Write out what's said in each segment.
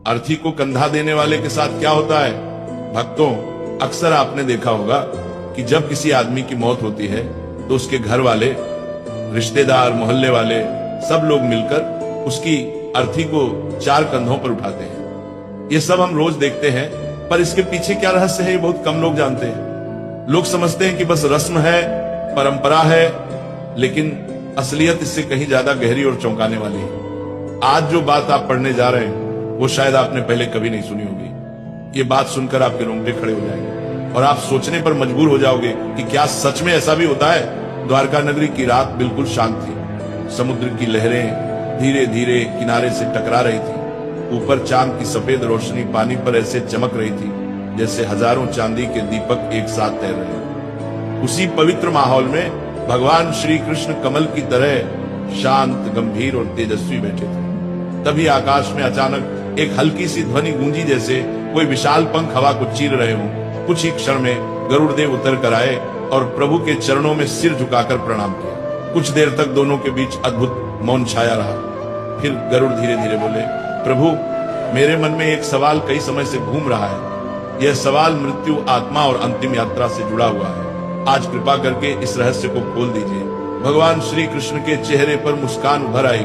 अर्थी को कंधा देने वाले के साथ क्या होता है? भक्तों, अक्सर आपने देखा होगा कि जब किसी आदमी की मौत होती है तो उसके घर वाले, रिश्तेदार, मोहल्ले वाले सब लोग मिलकर उसकी अर्थी को 4 कंधों पर उठाते हैं। ये सब हम रोज देखते हैं, पर इसके पीछे क्या रहस्य है ये बहुत कम लोग जानते हैं। लोग समझते हैं कि बस रस्म है, परंपरा है, लेकिन असलियत इससे कहीं ज्यादा गहरी और चौंकाने वाली है। आज जो बात आप पढ़ने जा रहे हैं वो शायद आपने पहले कभी नहीं सुनी होगी। ये बात सुनकर आपके रोंगटे खड़े हो जाएंगे और आप सोचने पर मजबूर हो जाओगे कि क्या सच में ऐसा भी होता है। द्वारका नगरी की रात बिल्कुल शांत थी। समुद्र की लहरें धीरे धीरे किनारे से टकरा रही थी। ऊपर चांद की सफेद रोशनी पानी पर ऐसे चमक रही थी जैसे हजारों चांदी के दीपक एक साथ तैर रहे हैं। उसी पवित्र माहौल में भगवान श्री कृष्ण कमल की तरह शांत, गंभीर और तेजस्वी बैठे थे। तभी आकाश में अचानक एक हल्की सी ध्वनि गूंजी जैसे कोई विशाल पंख हवा को चीर रहे हों। कुछ ही क्षण में गरुड़ देव उतर कर आए और प्रभु के चरणों में सिर झुकाकर प्रणाम किया। कुछ देर तक दोनों के बीच अद्भुत मौन छाया रहा। फिर गरुड़ धीरे धीरे बोले, प्रभु, मेरे मन में एक सवाल कई समय से घूम रहा है। यह सवाल मृत्यु, आत्मा और अंतिम यात्रा से जुड़ा हुआ है। आज कृपा करके इस रहस्य को खोल दीजिए। भगवान श्री कृष्ण के चेहरे पर मुस्कान उभर आई।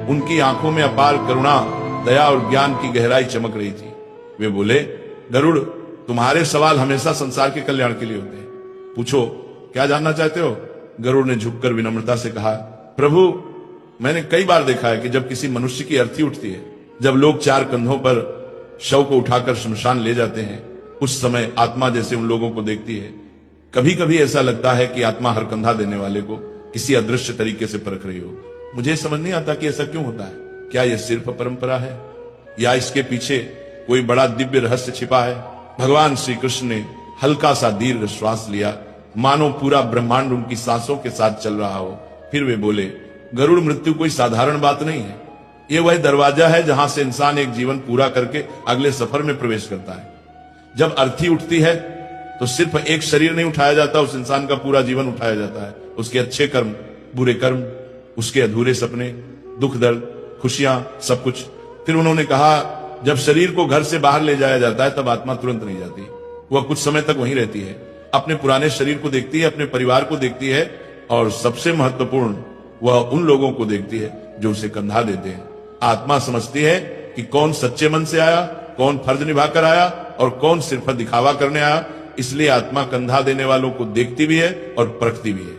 उनकी आंखों में अपार करुणा, दया और ज्ञान की गहराई चमक रही थी। वे बोले, गरुड़, तुम्हारे सवाल हमेशा संसार के कल्याण के लिए होते हैं। पूछो, क्या जानना चाहते हो? गरुड़ ने झुककर विनम्रता से कहा, प्रभु, मैंने कई बार देखा है कि जब किसी मनुष्य की अर्थी उठती है, जब लोग 4 कंधों पर शव को उठाकर शमशान ले जाते हैं, उस समय आत्मा जैसे उन लोगों को देखती है। कभी कभी ऐसा लगता है कि आत्मा हर कंधा देने वाले को किसी अदृश्य तरीके से परख रही हो। मुझे समझ नहीं आता कि ऐसा क्यों होता है। क्या यह सिर्फ परंपरा है या इसके पीछे कोई बड़ा दिव्य रहस्य छिपा है? भगवान श्री कृष्ण ने हल्का सा दीर्घ श्वास लिया, मानो पूरा ब्रह्मांड उनकी सांसों के साथ चल रहा हो। फिर वे बोले, गरुड़, मृत्यु कोई साधारण बात नहीं है। ये वह दरवाजा है जहां से इंसान एक जीवन पूरा करके अगले सफर में प्रवेश करता है। जब अर्थी उठती है तो सिर्फ एक शरीर नहीं उठाया जाता, उस इंसान का पूरा जीवन उठाया जाता है। उसके अच्छे कर्म, बुरे कर्म, उसके अधूरे सपने, दुख दर्द, खुशियां, सब कुछ। फिर उन्होंने कहा, जब शरीर को घर से बाहर ले जाया जाता है तब आत्मा तुरंत नहीं जाती। वह कुछ समय तक वहीं रहती है, अपने पुराने शरीर को देखती है, अपने परिवार को देखती है और सबसे महत्वपूर्ण, वह उन लोगों को देखती है जो उसे कंधा देते हैं। आत्मा समझती है कि कौन सच्चे मन से आया, कौन फर्ज निभाकर आया और कौन सिर्फ दिखावा करने आया। इसलिए आत्मा कंधा देने वालों को देखती भी है और परखती भी है।